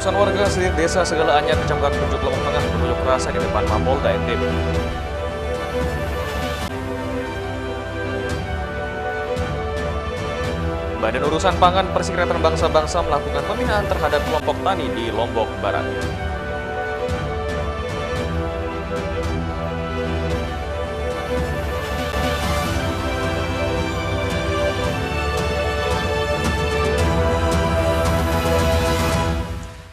Ratusan warga desa Segala Anyar, Kecamatan Pucuk, Lombok Tengah berunjuk rasa di depan Mapolda NTB. Badan Urusan Pangan Perserikatan Bangsa-Bangsa melakukan pembinaan terhadap kelompok tani di Lombok Barat.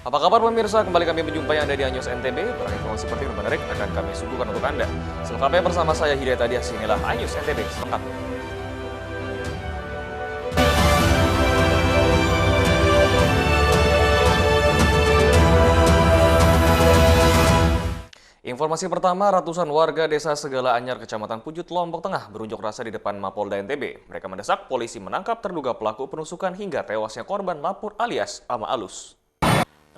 Apa kabar pemirsa? Kembali kami menjumpai Anda di Anyus NTB. Informasi penting dan menarik akan kami suguhkan untuk Anda. Selengkapnya bersama saya Hidayat Adias, inilah Anyus NTB selengkapnya. Informasi pertama, ratusan warga desa Segala Anyar, Kecamatan Pujut, Lombok Tengah berunjuk rasa di depan Mapolda NTB. Mereka mendesak polisi menangkap terduga pelaku penusukan hingga tewasnya korban lapor alias Ama Alus.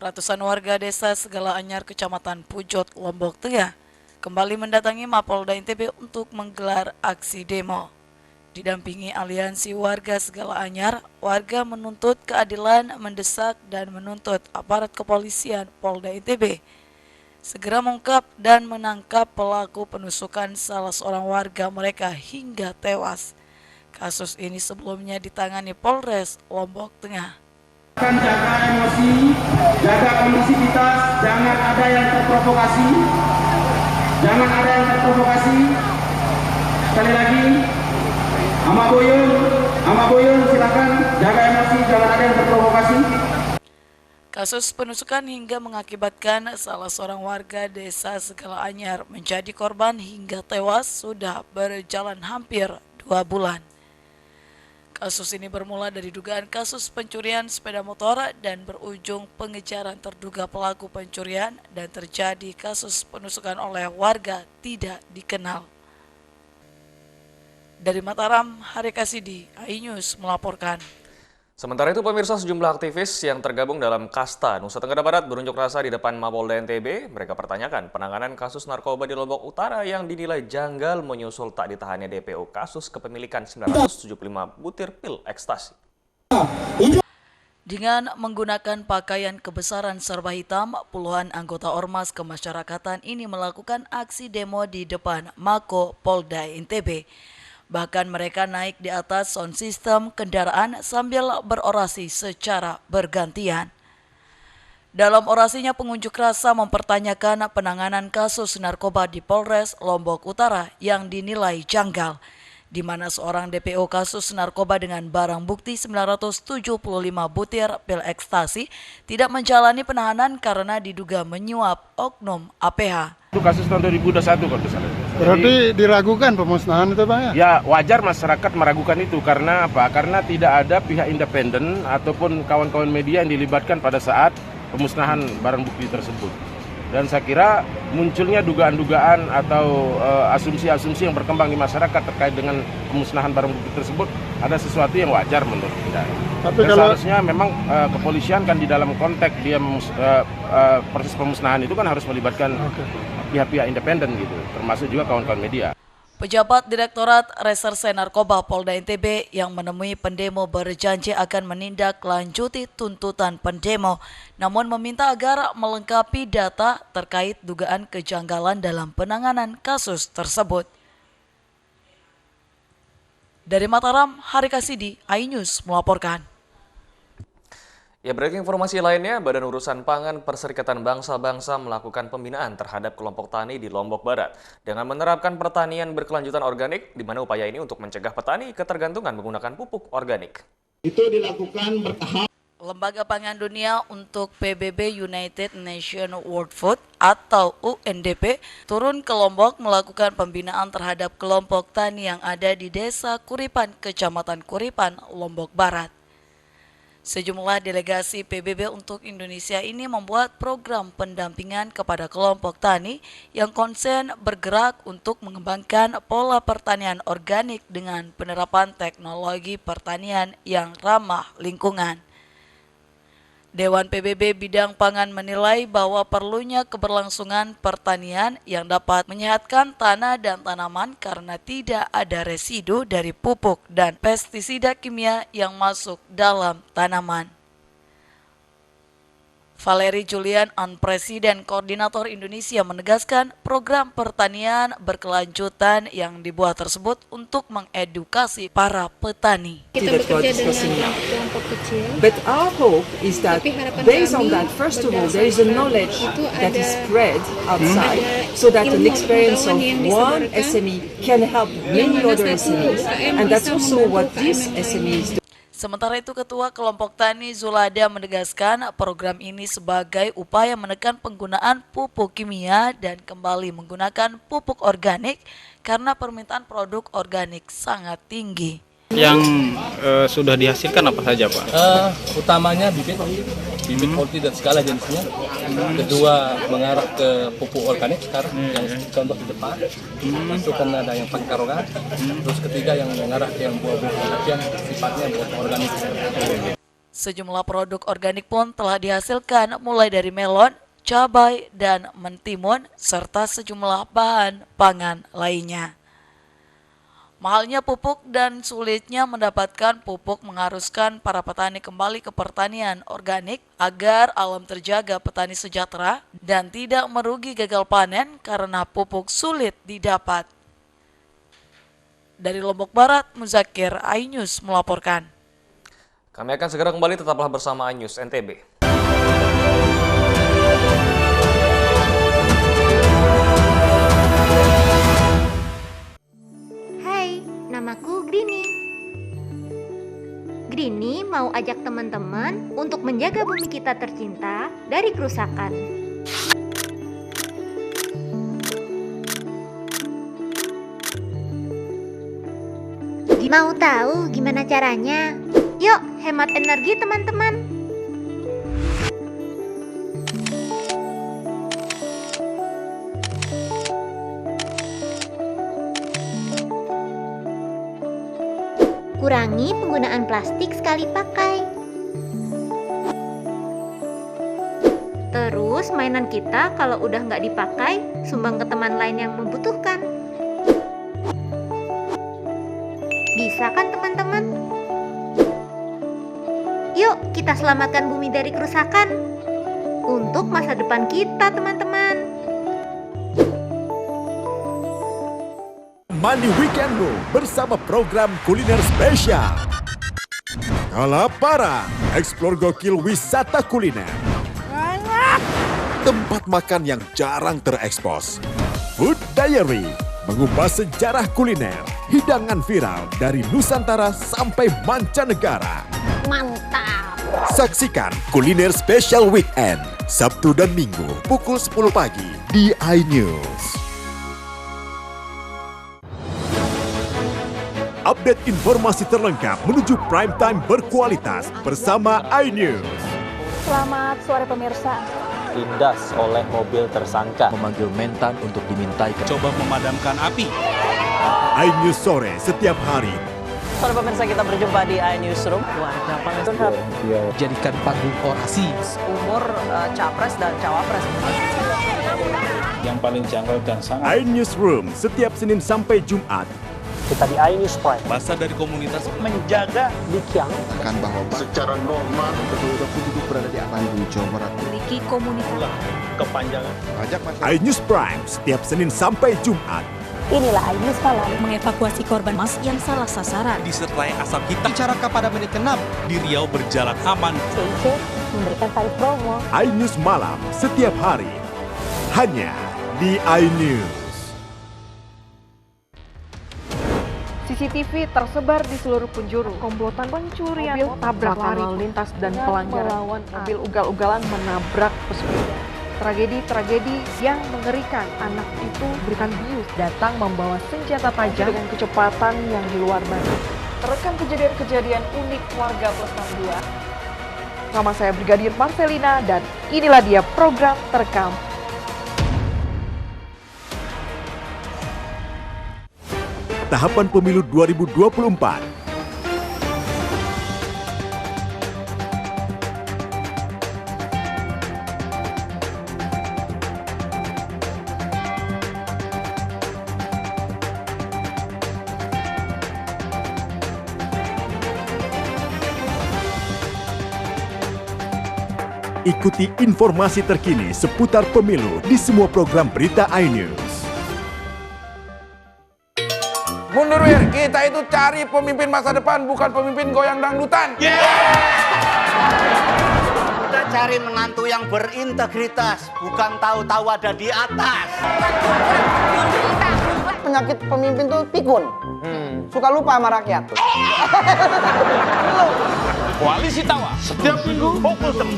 Ratusan warga desa Segala Anyar, Kecamatan Pujut, Lombok Tengah kembali mendatangi Mapolda NTB untuk menggelar aksi demo. Didampingi aliansi warga Segala Anyar, warga menuntut keadilan, mendesak dan menuntut aparat kepolisian Polda NTB segera mengungkap dan menangkap pelaku penusukan salah seorang warga mereka hingga tewas. Kasus ini sebelumnya ditangani Polres Lombok Tengah. Jaga emosi, jaga kondisivitas, jangan ada yang terprovokasi. Jangan ada yang terprovokasi. Sekali lagi, Ama Boyong, silakan jaga emosi, jangan ada yang terprovokasi. Kasus penusukan hingga mengakibatkan salah seorang warga desa Segala Anyar menjadi korban hingga tewas sudah berjalan hampir 2 bulan. Kasus ini bermula dari dugaan kasus pencurian sepeda motor dan berujung pengejaran terduga pelaku pencurian dan terjadi kasus penusukan oleh warga tidak dikenal. Dari Mataram, Hari Kasidi, iNews melaporkan. Sementara itu pemirsa, sejumlah aktivis yang tergabung dalam Kasta Nusa Tenggara Barat berunjuk rasa di depan Mapolda NTB. Mereka pertanyakan penanganan kasus narkoba di Lombok Utara yang dinilai janggal menyusul tak ditahannya DPO kasus kepemilikan 975 butir pil ekstasi. Dengan menggunakan pakaian kebesaran serba hitam, puluhan anggota Ormas Kemasyarakatan ini melakukan aksi demo di depan Mako Polda NTB. Bahkan mereka naik di atas sound system kendaraan sambil berorasi secara bergantian. Dalam orasinya, pengunjuk rasa mempertanyakan penanganan kasus narkoba di Polres Lombok Utara yang dinilai janggal, di mana seorang DPO kasus narkoba dengan barang bukti 975 butir pil ekstasi tidak menjalani penahanan karena diduga menyuap oknum APH. Itu kasus tahun 2021 kalau misalnya. Berarti diragukan pemusnahan itu Bang ya? Ya wajar masyarakat meragukan itu karena apa? Karena tidak ada pihak independen ataupun kawan-kawan media yang dilibatkan pada saat pemusnahan barang bukti tersebut. Dan saya kira munculnya dugaan-dugaan atau asumsi-asumsi yang berkembang di masyarakat terkait dengan pemusnahan barang bukti tersebut ada sesuatu yang wajar menurut kita. Tapi dan kalau seharusnya memang kepolisian kan di dalam konteks dia proses pemusnahan itu kan harus melibatkan pihak-pihak independen gitu, termasuk juga kawan-kawan media. Pejabat Direktorat Reserse Narkoba Polda NTB yang menemui pendemo berjanji akan menindaklanjuti tuntutan pendemo, namun meminta agar melengkapi data terkait dugaan kejanggalan dalam penanganan kasus tersebut. Dari Mataram, Hari Kasidi, iNews melaporkan. Ya, breaking informasi lainnya, Badan Urusan Pangan Perserikatan Bangsa-Bangsa melakukan pembinaan terhadap kelompok tani di Lombok Barat dengan menerapkan pertanian berkelanjutan organik, di mana upaya ini untuk mencegah petani ketergantungan menggunakan pupuk organik. Itu dilakukan bertahap. Lembaga Pangan Dunia untuk PBB United Nations World Food atau UNDP turun ke Lombok melakukan pembinaan terhadap kelompok tani yang ada di Desa Kuripan, Kecamatan Kuripan, Lombok Barat. Sejumlah delegasi PBB untuk Indonesia ini membuat program pendampingan kepada kelompok tani yang konsen bergerak untuk mengembangkan pola pertanian organik dengan penerapan teknologi pertanian yang ramah lingkungan. Dewan PBB Bidang Pangan menilai bahwa perlunya keberlangsungan pertanian yang dapat menyehatkan tanah dan tanaman karena tidak ada residu dari pupuk dan pestisida kimia yang masuk dalam tanaman. Valeri Julian, Presiden Koordinator Indonesia, menegaskan program pertanian berkelanjutan yang dibuat tersebut untuk mengedukasi para petani. Kita bekerja dengan kelompok kecil. But our hope is that Tapi harapan based kami on that, first of all, there is a berdasarkan knowledge itu that is ada- spread outside, so that an ilmu experience of pengetahuan yang one disebarkan, SME can help many mana other satu SMEs, UKM and that's bisa also what membantu these UKM yang SMEs do. Sementara itu, Ketua Kelompok Tani Zulada menegaskan program ini sebagai upaya menekan penggunaan pupuk kimia dan kembali menggunakan pupuk organik karena permintaan produk organik sangat tinggi. Yang sudah dihasilkan apa saja, Pak? Utamanya bibit horti dan segala jenisnya. Kedua mengarah ke pupuk organik sekarang yang contoh di depan. Itu kan ada yang pakai karogan. Terus ketiga yang mengarah ke yang buah-buah yang sifatnya buah organik. Sejumlah produk organik pun telah dihasilkan mulai dari melon, cabai, dan mentimun serta sejumlah bahan pangan lainnya. Mahalnya pupuk dan sulitnya mendapatkan pupuk mengharuskan para petani kembali ke pertanian organik agar alam terjaga, petani sejahtera, dan tidak merugi gagal panen karena pupuk sulit didapat. Dari Lombok Barat, Muzakir, iNews melaporkan. Kami akan segera kembali, tetaplah bersama iNews NTB. Namaku Grini. Grini mau ajak teman-teman untuk menjaga bumi kita tercinta dari kerusakan. Mau tahu gimana caranya? Yuk, hemat energi teman-teman. Kurangi penggunaan plastik sekali pakai. Terus mainan kita kalau udah nggak dipakai, sumbang ke teman lain yang membutuhkan. Bisa kan teman-teman? Yuk kita selamatkan bumi dari kerusakan. Untuk masa depan kita teman-teman. Mandi weekendmu bersama program kuliner spesial. Kalaparan, eksplor gokil wisata kuliner. Tempat makan yang jarang terekspos. Food Diary, mengupas sejarah kuliner, hidangan viral dari Nusantara sampai mancanegara. Mantap! Saksikan kuliner spesial weekend, Sabtu dan Minggu pukul 10 pagi di iNews. Update informasi terlengkap menuju prime time berkualitas bersama iNews. Selamat sore pemirsa. Tindas oleh mobil tersangka. Memanggil mentan untuk dimintai. Coba memadamkan api. iNews sore setiap hari. Sore pemirsa, kita berjumpa di iNewsroom. Warga Pangandaran Jadikan panggung orasi. Umur capres dan cawapres. Yang paling jangkau dan sangat. iNewsroom setiap Senin sampai Jumat. Kita di iNews Prime. Masa dari komunitas menjaga Bikiang. Akan bahwa secara normal betul-betul penduduk berada di Bandung, Jawa Barat. Memiliki komunitas. Kepanjangan. iNews Prime setiap Senin sampai Jumat. Inilah iNews Malam mengevakuasi korban mas yang salah sasaran. Disertai asap hitam. Bicara kepada menit ke-6 di Riau berjalan aman. CIC memberikan tarif promo. iNews Malam setiap hari. Hanya di iNews. CCTV tersebar di seluruh penjuru. Komplotan pencurian mobil, tabrak lalu lintas dan pelanggaran melawan mobil ugal-ugalan menabrak pesepeda. Tragedi-tragedi yang mengerikan. Anak itu berikan bius, datang membawa senjata tajam dengan kecepatan yang di luar batas. Terekam kejadian-kejadian unik warga Plus 62. Nama saya Brigadir Marcelina dan inilah dia program Terekam. Tahapan Pemilu 2024. Ikuti informasi terkini seputar pemilu di semua program berita iNews. Mundur Wir, kita itu cari pemimpin masa depan, bukan pemimpin goyang dangdutan. Kita cari menantu yang berintegritas, bukan tahu-tahu ada di atas. Penyakit pemimpin tuh pikun, suka lupa sama rakyat. Koalisi Tawa, setiap minggu pukul 9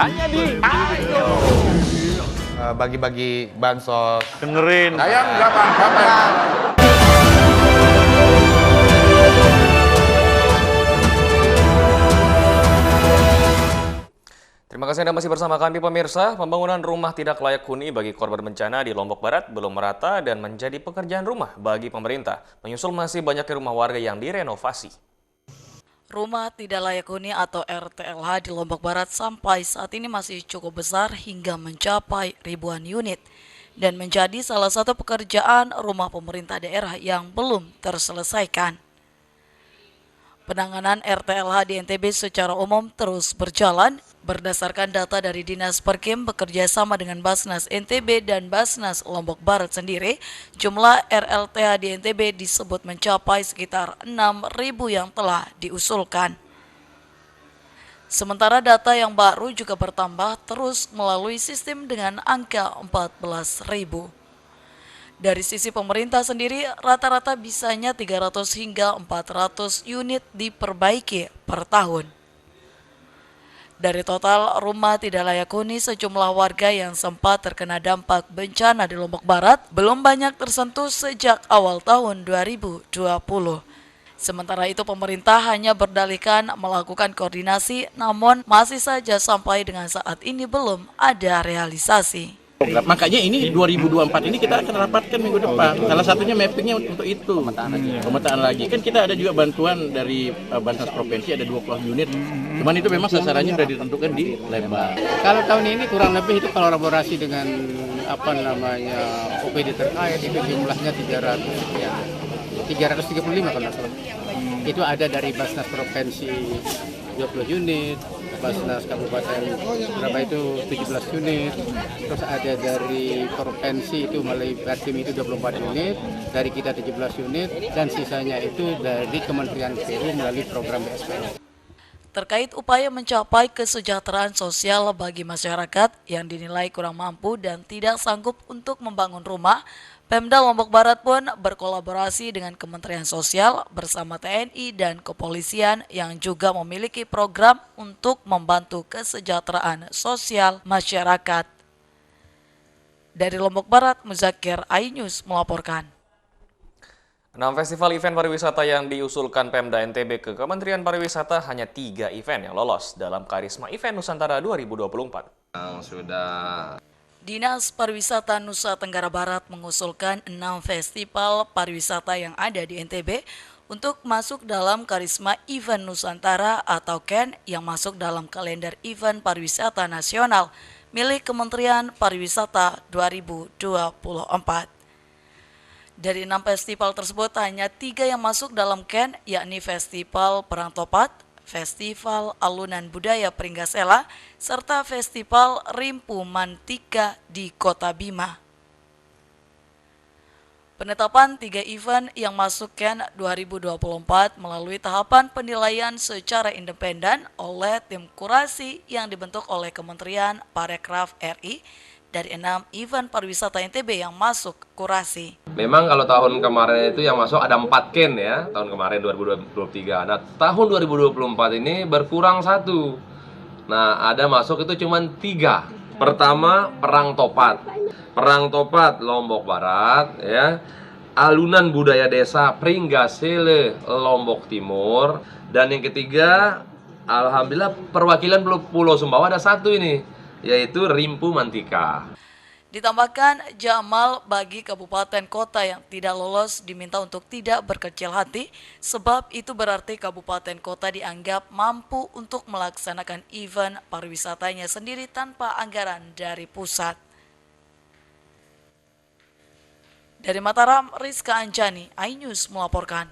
hanya di iNews. Bagi-bagi bansos. Dengerin. Saya nggak apa-apa. Terima kasih Anda masih bersama kami pemirsa. Pembangunan rumah tidak layak huni bagi korban bencana di Lombok Barat belum merata dan menjadi pekerjaan rumah bagi pemerintah. Menyusul masih banyaknya rumah warga yang direnovasi. Rumah tidak layak huni atau RTLH di Lombok Barat sampai saat ini masih cukup besar hingga mencapai ribuan unit dan menjadi salah satu pekerjaan rumah pemerintah daerah yang belum terselesaikan. Penanganan RTLH di NTB secara umum terus berjalan berdasarkan data dari Dinas Perkim bekerja sama dengan Basnas NTB dan Basnas Lombok Barat sendiri. Jumlah RLTH di NTB disebut mencapai sekitar 6.000 yang telah diusulkan. Sementara data yang baru juga bertambah terus melalui sistem dengan angka 14.000. Dari sisi pemerintah sendiri, rata-rata bisanya 300 hingga 400 unit diperbaiki per tahun. Dari total rumah tidak layak huni, sejumlah warga yang sempat terkena dampak bencana di Lombok Barat belum banyak tersentuh sejak awal tahun 2020. Sementara itu pemerintah hanya berdalihkan melakukan koordinasi, namun masih saja sampai dengan saat ini belum ada realisasi. Makanya ini 2024 ini kita akan rapatkan minggu depan. Salah satunya mappingnya untuk itu. Pemetaan lagi. Kan kita ada juga bantuan dari Bansos Provinsi ada 20 unit. Cuman itu memang sasarannya sudah ditentukan di Lembang. Kalau tahun ini kurang lebih itu kolaborasi dengan OPD terkait itu jumlahnya 300 ya. 335 kalau tidak salah. Itu ada dari Basnas Provinsi 20 unit, Basnas Kabupaten Surabaya itu 17 unit, terus ada dari Provinsi itu melalui Perkim itu 24 unit, dari kita 17 unit, dan sisanya itu dari Kementerian PU melalui program BSPS. Terkait upaya mencapai kesejahteraan sosial bagi masyarakat yang dinilai kurang mampu dan tidak sanggup untuk membangun rumah, Pemda Lombok Barat pun berkolaborasi dengan Kementerian Sosial bersama TNI dan Kepolisian yang juga memiliki program untuk membantu kesejahteraan sosial masyarakat. Dari Lombok Barat, Muzakir, iNews melaporkan. 6 festival event pariwisata yang diusulkan Pemda NTB ke Kementerian Pariwisata, hanya 3 event yang lolos dalam Karisma Event Nusantara 2024. Dinas Pariwisata Nusa Tenggara Barat mengusulkan 6 festival pariwisata yang ada di NTB untuk masuk dalam Karisma Event Nusantara atau KEN yang masuk dalam kalender event pariwisata nasional milik Kementerian Pariwisata 2024. Dari 6 festival tersebut hanya 3 yang masuk dalam KEN, yakni Festival Perang Topat, Festival Alunan Budaya Pringgasela, serta Festival Rimpu Mantika di Kota Bima. Penetapan 3 event yang masuk KEN 2024 melalui tahapan penilaian secara independen oleh tim kurasi yang dibentuk oleh Kementerian Parekraf RI dari 6 event pariwisata NTB yang masuk kurasi. Memang kalau tahun kemarin itu yang masuk ada 4 KEN ya, tahun kemarin 2023. Nah, tahun 2024 ini berkurang 1. Nah, ada masuk itu cuma 3. Pertama, Perang Topat. Perang Topat Lombok Barat ya. Alunan Budaya Desa Pringgasele Lombok Timur, dan yang ketiga alhamdulillah perwakilan Pulau Sumbawa ada 1 ini, yaitu Rimpu Mantika. Ditambahkan Jamal bagi kabupaten kota yang tidak lolos diminta untuk tidak berkecil hati, sebab itu berarti kabupaten kota dianggap mampu untuk melaksanakan event pariwisatanya sendiri tanpa anggaran dari pusat. Dari Mataram, Rizka Anjani, iNews melaporkan.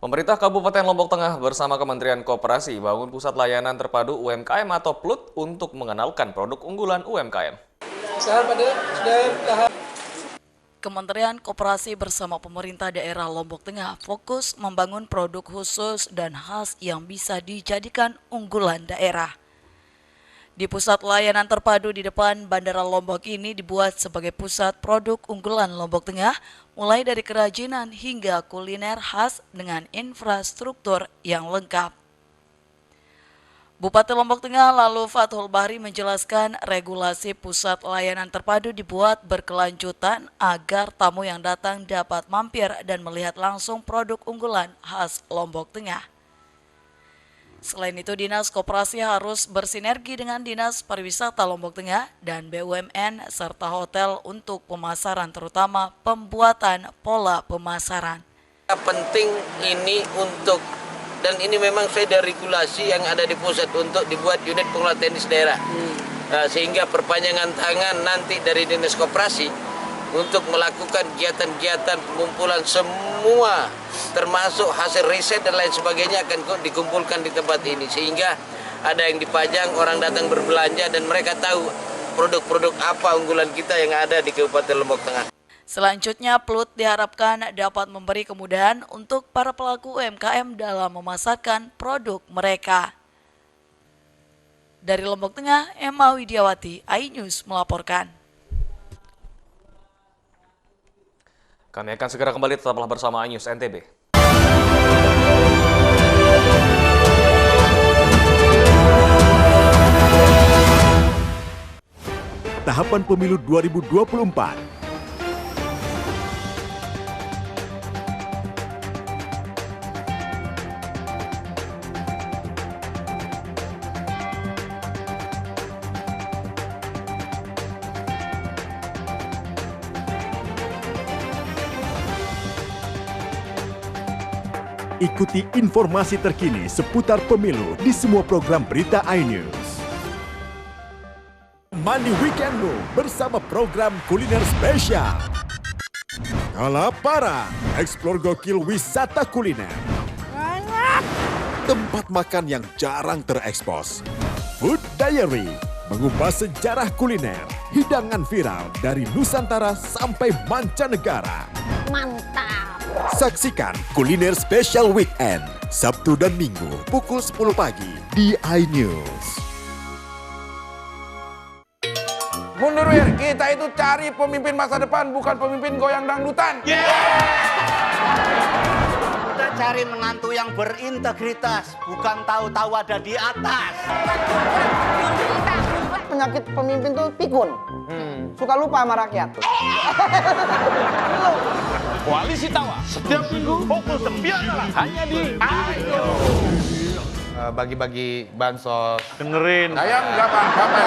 Pemerintah Kabupaten Lombok Tengah bersama Kementerian Koperasi bangun pusat layanan terpadu UMKM atau PLUT untuk mengenalkan produk unggulan UMKM. Kementerian Koperasi bersama pemerintah daerah Lombok Tengah fokus membangun produk khusus dan khas yang bisa dijadikan unggulan daerah. Di pusat layanan terpadu di depan Bandara Lombok ini dibuat sebagai pusat produk unggulan Lombok Tengah, mulai dari kerajinan hingga kuliner khas dengan infrastruktur yang lengkap. Bupati Lombok Tengah lalu Fathul Bahri menjelaskan regulasi pusat layanan terpadu dibuat berkelanjutan agar tamu yang datang dapat mampir dan melihat langsung produk unggulan khas Lombok Tengah. Selain itu, Dinas Koperasi harus bersinergi dengan Dinas Pariwisata Lombok Tengah dan BUMN serta hotel untuk pemasaran, terutama pembuatan pola pemasaran. Penting ini untuk, dan ini memang sudah regulasi yang ada di pusat untuk dibuat unit pengelola teknis daerah. Sehingga perpanjangan tangan nanti dari Dinas Koperasi untuk melakukan kegiatan-kegiatan pengumpulan semua termasuk hasil riset dan lain sebagainya akan dikumpulkan di tempat ini. Sehingga ada yang dipajang, orang datang berbelanja dan mereka tahu produk-produk apa unggulan kita yang ada di Kabupaten Lombok Tengah. Selanjutnya, PLUT diharapkan dapat memberi kemudahan untuk para pelaku UMKM dalam memasarkan produk mereka. Dari Lombok Tengah, Emma Widiawati, iNews melaporkan. Kami akan segera kembali, tetaplah bersama iNews NTB. Tahapan Pemilu 2024. Ikuti informasi terkini seputar pemilu di semua program berita iNews. Mandi weekendmu bersama program kuliner spesial. Kalaparan, eksplor gokil wisata kuliner. Tempat makan yang jarang terekspos. Food Diary, mengupas sejarah kuliner, hidangan viral dari Nusantara sampai mancanegara. Mantap! Saksikan Kuliner Spesial Weekend, Sabtu dan Minggu, pukul 10 pagi di iNews. Mundur Wir, kita itu cari pemimpin masa depan, bukan pemimpin goyang dangdutan. Kita cari menantu yang berintegritas, bukan tahu-tahu ada di atas. Penyakit pemimpin tuh pikun. Suka lupa sama rakyat. Koalisi Tawa, setiap minggu pukul 9 hanya di Ayo. Bagi-bagi bansos, dengerin. Ayam nggak apa-apa.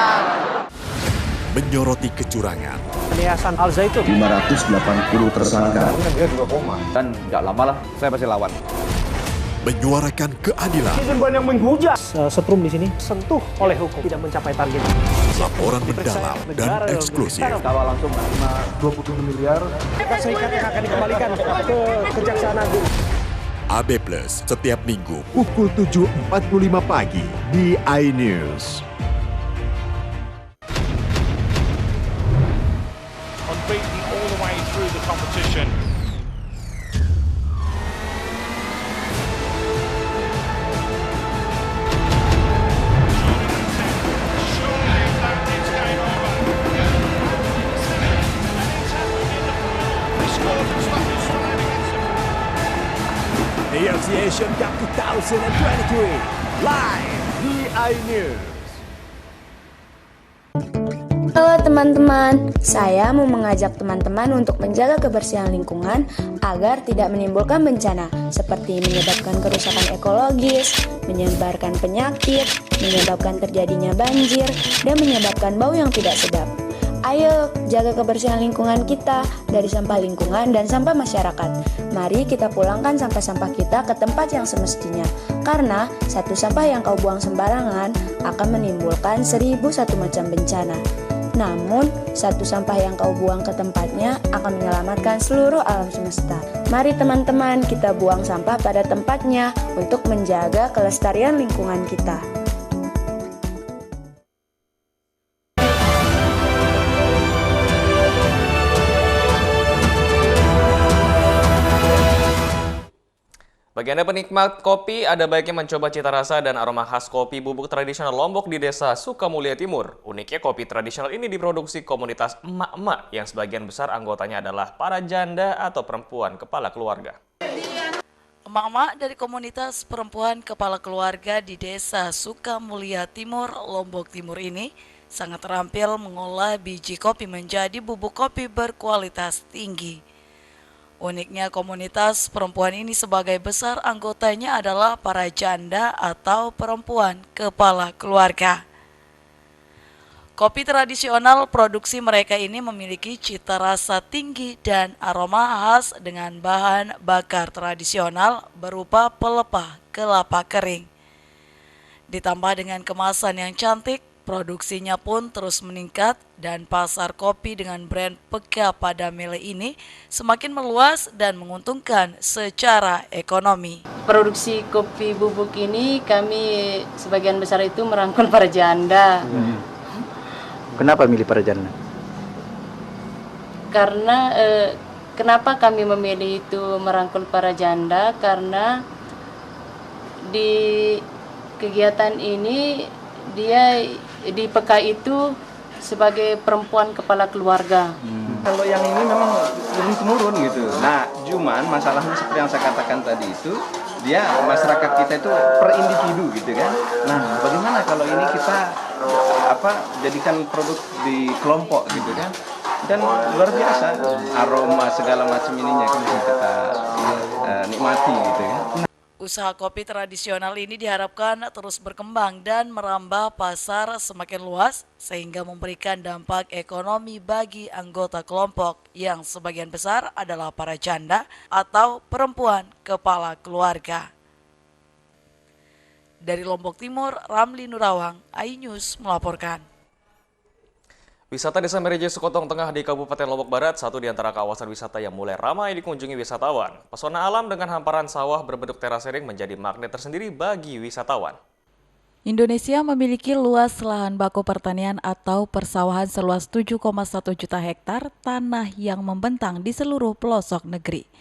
Menyoroti kecurangan. Yayasan Al Zaitun 580 tersangka. Dia juga koma. Dan nggak lama lah saya pasti lawan. Menyuarakan keadilan. Netizen banyak menghujat. Setrum di sini sentuh oleh hukum tidak mencapai target. Laporan mendalam dan eksklusif. Kalau langsung 27 miliar. Serikat yang akan dikembalikan ke Kejaksaan Agung. AB Plus setiap minggu pukul 7.45 pagi di iNews. Unbeaten all the way through the competition. AFC Asian Cup 2023 live di iNews. Halo teman-teman, saya mau mengajak teman-teman untuk menjaga kebersihan lingkungan agar tidak menimbulkan bencana seperti menyebabkan kerusakan ekologis, menyebarkan penyakit, menyebabkan terjadinya banjir, dan menyebabkan bau yang tidak sedap. Ayo, jaga kebersihan lingkungan kita dari sampah lingkungan dan sampah masyarakat. Mari kita pulangkan sampah-sampah kita ke tempat yang semestinya. Karena satu sampah yang kau buang sembarangan akan menimbulkan 1001 macam bencana. Namun, satu sampah yang kau buang ke tempatnya akan menyelamatkan seluruh alam semesta. Mari teman-teman, kita buang sampah pada tempatnya untuk menjaga kelestarian lingkungan kita. Bagi Anda penikmat kopi, ada baiknya mencoba cita rasa dan aroma khas kopi bubuk tradisional Lombok di Desa Sukamulya Timur. Uniknya kopi tradisional ini diproduksi komunitas emak-emak yang sebagian besar anggotanya adalah para janda atau perempuan kepala keluarga. Emak-emak dari komunitas perempuan kepala keluarga di Desa Sukamulya Timur, Lombok Timur ini sangat terampil mengolah biji kopi menjadi bubuk kopi berkualitas tinggi. Uniknya komunitas perempuan ini sebagai besar anggotanya adalah para janda atau perempuan kepala keluarga. Kopi tradisional produksi mereka ini memiliki cita rasa tinggi dan aroma khas dengan bahan bakar tradisional berupa pelepah kelapa kering. Ditambah dengan kemasan yang cantik, produksinya pun terus meningkat dan pasar kopi dengan brand Peka pada Mele ini semakin meluas dan menguntungkan secara ekonomi. Produksi kopi bubuk ini kami sebagian besar itu merangkul para janda. Kenapa milih para janda? Karena kenapa kami memilih itu merangkul para janda? Karena di kegiatan ini dia di Peka itu sebagai perempuan kepala keluarga. Kalau yang ini memang turun temurun gitu. Nah, cuman masalahnya seperti yang saya katakan tadi itu, dia masyarakat kita itu per individu gitu kan. Nah, bagaimana kalau ini kita jadikan produk di kelompok gitu kan? Dan luar biasa aroma segala macam ininya kan bisa kita nikmati gitu kan. Usaha kopi tradisional ini diharapkan terus berkembang dan merambah pasar semakin luas sehingga memberikan dampak ekonomi bagi anggota kelompok yang sebagian besar adalah para janda atau perempuan kepala keluarga. Dari Lombok Timur, Ramli Nurawang, iNews melaporkan. Wisata Desa Mereje Sekotong Tengah di Kabupaten Lombok Barat, satu di antara kawasan wisata yang mulai ramai dikunjungi wisatawan. Pesona alam dengan hamparan sawah berbentuk terasering menjadi magnet tersendiri bagi wisatawan. Indonesia memiliki luas lahan baku pertanian atau persawahan seluas 7,1 juta hektar tanah yang membentang di seluruh pelosok negeri.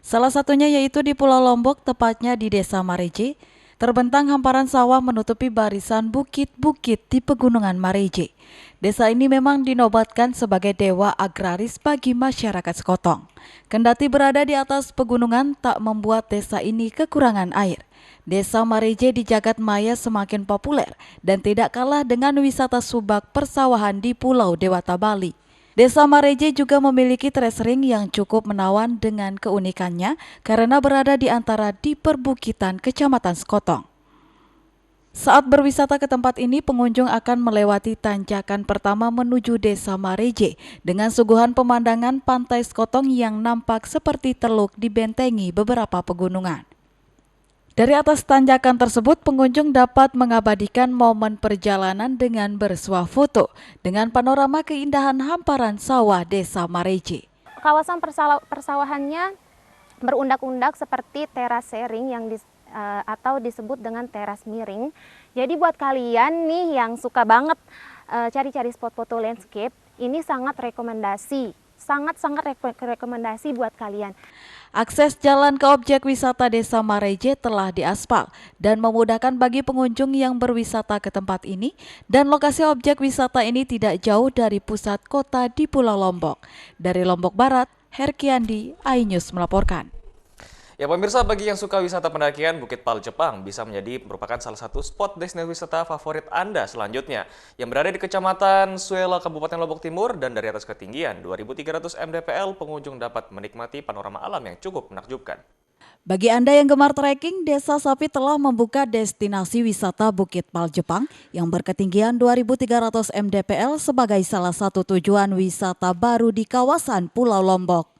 Salah satunya yaitu di Pulau Lombok, tepatnya di Desa Mareje. Terbentang hamparan sawah menutupi barisan bukit-bukit di Pegunungan Mareje. Desa ini memang dinobatkan sebagai dewa agraris bagi masyarakat Sekotong. Kendati berada di atas pegunungan tak membuat desa ini kekurangan air. Desa Mareje di jagat maya semakin populer dan tidak kalah dengan wisata subak persawahan di Pulau Dewata Bali. Desa Mareje juga memiliki terasering yang cukup menawan dengan keunikannya karena berada di antara di perbukitan Kecamatan Sekotong. Saat berwisata ke tempat ini, pengunjung akan melewati tanjakan pertama menuju Desa Mareje dengan suguhan pemandangan pantai Sekotong yang nampak seperti teluk dibentengi beberapa pegunungan. Dari atas tanjakan tersebut, pengunjung dapat mengabadikan momen perjalanan dengan bersuah foto dengan panorama keindahan hamparan sawah Desa Mareje. Kawasan persawahannya berundak-undak seperti terasering yang atau disebut dengan teras miring. Jadi buat kalian nih yang suka banget cari-cari spot foto landscape, ini sangat rekomendasi buat kalian. Akses jalan ke objek wisata Desa Mareje telah diaspal dan memudahkan bagi pengunjung yang berwisata ke tempat ini, dan lokasi objek wisata ini tidak jauh dari pusat kota di Pulau Lombok. Dari Lombok Barat, Herkiandi, iNews melaporkan. Ya pemirsa, bagi yang suka wisata pendakian, Bukit Pal Jepang bisa merupakan salah satu spot destinasi wisata favorit Anda selanjutnya yang berada di Kecamatan Suela, Kabupaten Lombok Timur, dan dari atas ketinggian 2.300 mdpl pengunjung dapat menikmati panorama alam yang cukup menakjubkan. Bagi Anda yang gemar trekking, Desa Sapi telah membuka destinasi wisata Bukit Pal Jepang yang berketinggian 2.300 mdpl sebagai salah satu tujuan wisata baru di kawasan Pulau Lombok.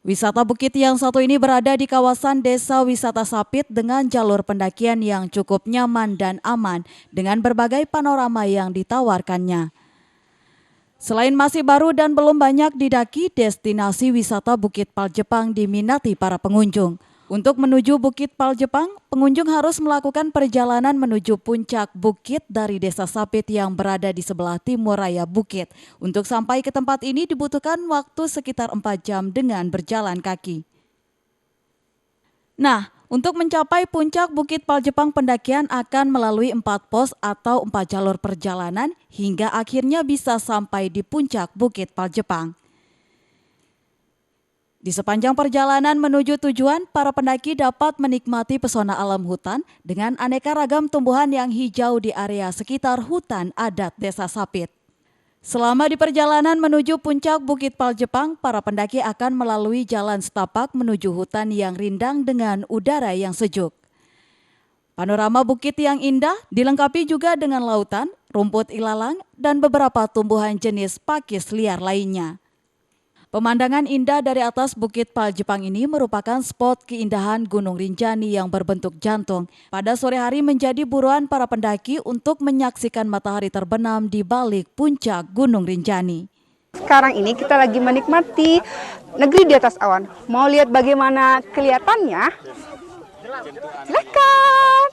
Wisata bukit yang satu ini berada di kawasan Desa Wisata Sapit dengan jalur pendakian yang cukup nyaman dan aman dengan berbagai panorama yang ditawarkannya. Selain masih baru dan belum banyak didaki, destinasi wisata Bukit Paljepang diminati para pengunjung. Untuk menuju Bukit Paljepang, pengunjung harus melakukan perjalanan menuju puncak bukit dari Desa Sapit yang berada di sebelah timur raya bukit. Untuk sampai ke tempat ini dibutuhkan waktu sekitar 4 jam dengan berjalan kaki. Nah, untuk mencapai puncak Bukit Paljepang, pendakian akan melalui 4 pos atau 4 jalur perjalanan hingga akhirnya bisa sampai di puncak Bukit Paljepang. Di sepanjang perjalanan menuju tujuan, para pendaki dapat menikmati pesona alam hutan dengan aneka ragam tumbuhan yang hijau di area sekitar hutan adat Desa Sapit. Selama di perjalanan menuju puncak Bukit Paljepang, para pendaki akan melalui jalan setapak menuju hutan yang rindang dengan udara yang sejuk. Panorama bukit yang indah dilengkapi juga dengan lautan, rumput ilalang, dan beberapa tumbuhan jenis pakis liar lainnya. Pemandangan indah dari atas Bukit Paljepang ini merupakan spot keindahan Gunung Rinjani yang berbentuk jantung. Pada sore hari menjadi buruan para pendaki untuk menyaksikan matahari terbenam di balik puncak Gunung Rinjani. Sekarang ini kita lagi menikmati negeri di atas awan. Mau lihat bagaimana kelihatannya? Silakan.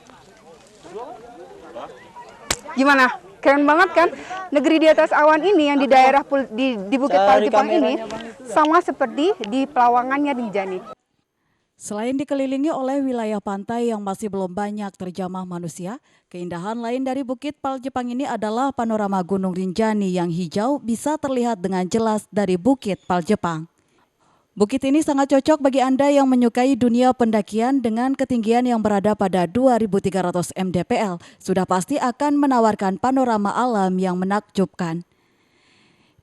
Gimana? Keren banget kan? Negeri di atas awan ini yang di daerah di Bukit Paljepang ini sama seperti di Pelawangannya Rinjani. Selain dikelilingi oleh wilayah pantai yang masih belum banyak terjamah manusia, keindahan lain dari Bukit Paljepang ini adalah panorama Gunung Rinjani yang hijau bisa terlihat dengan jelas dari Bukit Paljepang. Bukit ini sangat cocok bagi Anda yang menyukai dunia pendakian dengan ketinggian yang berada pada 2.300 mdpl. Sudah pasti akan menawarkan panorama alam yang menakjubkan.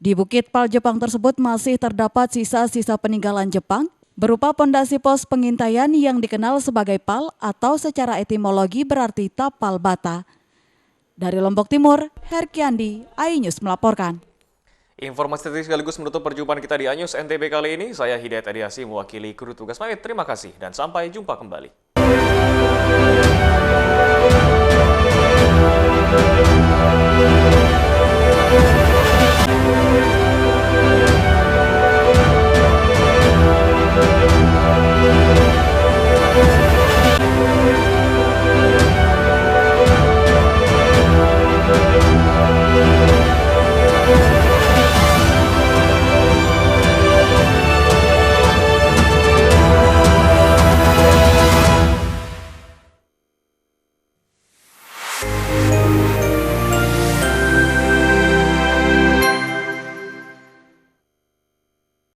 Di Bukit Paljepang tersebut masih terdapat sisa-sisa peninggalan Jepang berupa pondasi pos pengintaian yang dikenal sebagai PAL atau secara etimologi berarti tapal bata. Dari Lombok Timur, Herkiandi, iNews melaporkan. Informasi tadi sekaligus menutup perjumpaan kita di iNews NTB kali ini. Saya Hidayat Adiasi mewakili kru tugas pamit. Terima kasih dan sampai jumpa kembali.